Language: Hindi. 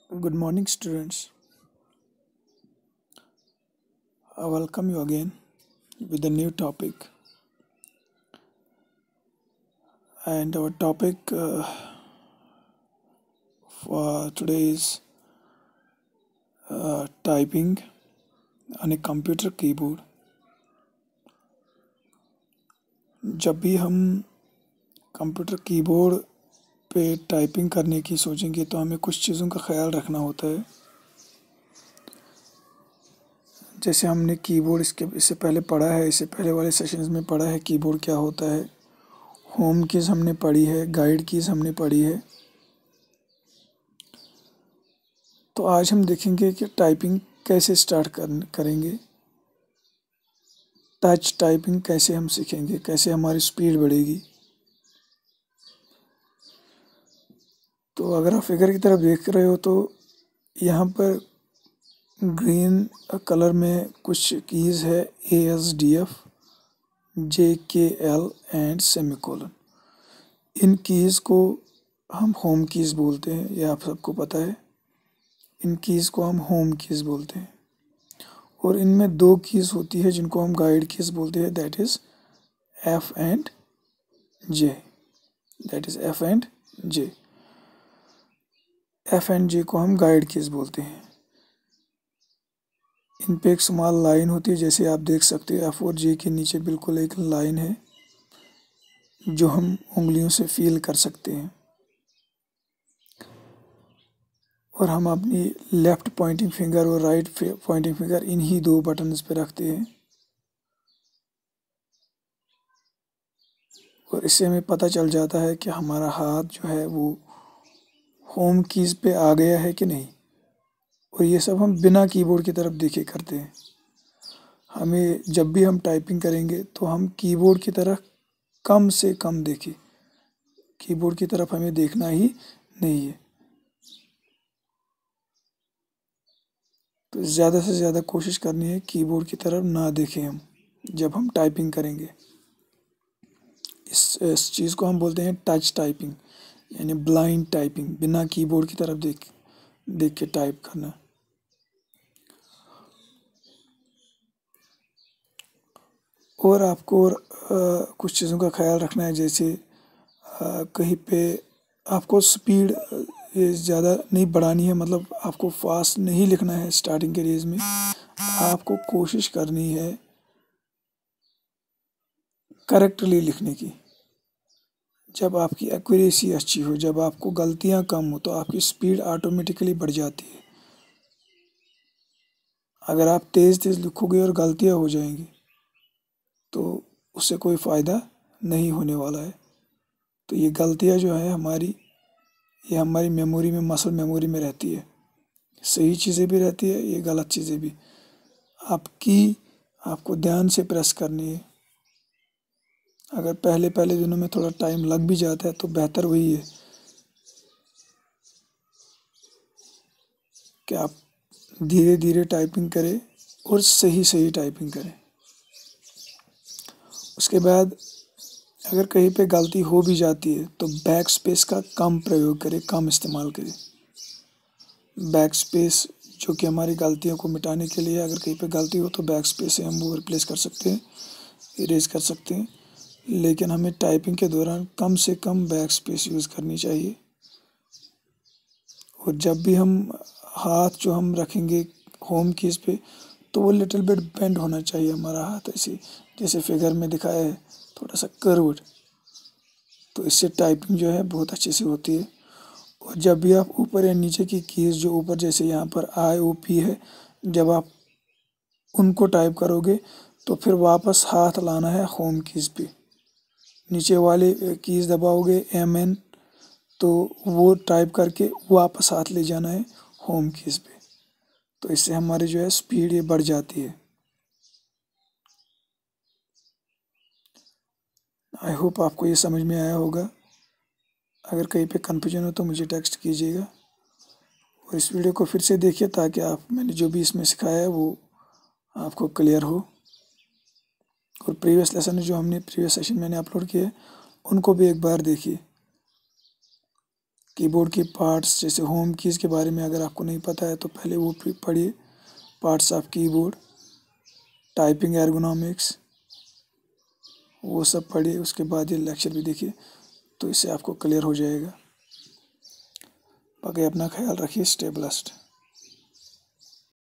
Good morning, students. I welcome you again with a new topic. And our topic for today is typing on a computer keyboard. जब भी हम कंप्यूटर कीबोर्ड पे टाइपिंग करने की सोचेंगे तो हमें कुछ चीज़ों का ख्याल रखना होता है। जैसे हमने कीबोर्ड इससे पहले पढ़ा है, इससे पहले वाले सेशंस में पढ़ा है कीबोर्ड क्या होता है। होम कीज़ हमने पढ़ी है, गाइड कीज़ हमने पढ़ी है। तो आज हम देखेंगे कि टाइपिंग कैसे स्टार्ट करेंगे, टच टाइपिंग कैसे हम सीखेंगे, कैसे हमारी स्पीड बढ़ेगी। तो अगर आप फिगर की तरफ देख रहे हो तो यहाँ पर ग्रीन कलर में कुछ कीज़ है ASDF, JKL and semicolon. In keys को हम होम कीज़ बोलते हैं, ये आप सबको पता है। इन कीज़ को हम होम कीज़ बोलते हैं। और इनमें दो कीज़ होती है जिनको हम गाइड कीज़ बोलते हैं, that is F and J। F and J को हम गाइड कीज़ बोलते हैं। इन पे एक स्मॉल लाइन होती है, जैसे आप देख सकते हैं F और J के नीचे बिल्कुल एक लाइन है जो हम उंगलियों से फील कर सकते हैं। और हम अपनी लेफ्ट पॉइंटिंग फिंगर और राइट पॉइंटिंग फिंगर इन्हीं दो बटन्स पे रखते हैं। और इससे हमें पता चल जाता है कि हमारा हाथ जो है वो होम कीज़ पे आ गया है कि नहीं। और ये सब हम बिना कीबोर्ड की तरफ देखे करते हैं। हमें जब भी हम टाइपिंग करेंगे तो हम कीबोर्ड की तरफ कम से कम देखें। कीबोर्ड की तरफ हमें देखना ही नहीं है। तो ज़्यादा से ज़्यादा कोशिश करनी है कीबोर्ड की तरफ ना देखें हम जब हम टाइपिंग करेंगे। इस चीज़ को हम बोलते हैं टच टाइपिंग, यानी ब्लाइंड टाइपिंग, बिना कीबोर्ड की तरफ देख के टाइप करना। और आपको कुछ चीज़ों का ख्याल रखना है, जैसे कहीं पे आपको स्पीड ज़्यादा नहीं बढ़ानी है, मतलब आपको फास्ट नहीं लिखना है स्टार्टिंग के रेज में। आपको कोशिश करनी है करेक्टली लिखने की। जब आपकी एक्यूरेसी अच्छी हो, जब आपको गलतियां कम हो, तो आपकी स्पीड ऑटोमेटिकली बढ़ जाती है। अगर आप तेज़ तेज़ लिखोगे और गलतियां हो जाएंगी तो उससे कोई फ़ायदा नहीं होने वाला है। तो ये गलतियां जो है ये हमारी मेमोरी में, मसल मेमोरी में रहती है। सही चीज़ें भी रहती है, ये गलत चीज़ें भी। आपको ध्यान से प्रेस करनी है। अगर पहले पहले दिनों में थोड़ा टाइम लग भी जाता है तो बेहतर वही है कि आप धीरे धीरे टाइपिंग करें और सही सही टाइपिंग करें। उसके बाद अगर कहीं पे गलती हो भी जाती है तो बैक स्पेस का कम प्रयोग करें, कम इस्तेमाल करें। बैक स्पेस जो कि हमारी गलतियों को मिटाने के लिए, अगर कहीं पे गलती हो तो बैक स्पेस से हम वो रिप्लेस कर सकते हैं, इरेज कर सकते हैं। लेकिन हमें टाइपिंग के दौरान कम से कम बैक स्पेस यूज़ करनी चाहिए। और जब भी हम हाथ जो हम रखेंगे होम कीज़ पे, तो वो लिटिल बिट बेंड होना चाहिए हमारा हाथ, ऐसे जैसे फिगर में दिखाया है, थोड़ा सा कर्व्ड। तो इससे टाइपिंग जो है बहुत अच्छे से होती है। और जब भी आप ऊपर या नीचे की कीज़, जो ऊपर जैसे यहाँ पर IOP है, जब आप उनको टाइप करोगे तो फिर वापस हाथ लाना है होम कीज़ पे। नीचे वाले कीज़ दबाओगे MN, तो वो टाइप करके वापस हाथ ले जाना है होम कीज़ पे। तो इससे हमारी जो है स्पीड ये बढ़ जाती है। आई होप आपको ये समझ में आया होगा। अगर कहीं पे कन्फ्यूजन हो तो मुझे टेक्स्ट कीजिएगा। और इस वीडियो को फिर से देखिए ताकि मैंने जो भी इसमें सिखाया है वो आपको क्लियर हो। और प्रीवियस लेसन जो प्रीवियस सेशन मैंने अपलोड किए उनको भी एक बार देखिए कीबोर्ड की पार्ट्स जैसे होम कीज़ के बारे में अगर आपको नहीं पता है तो पहले वो पढ़िए, parts of keyboard, typing ergonomics, वो सब पढ़िए। उसके बाद ये लेक्चर भी देखिए, तो इससे आपको क्लियर हो जाएगा। बाकी अपना ख्याल रखिए। Stay blessed.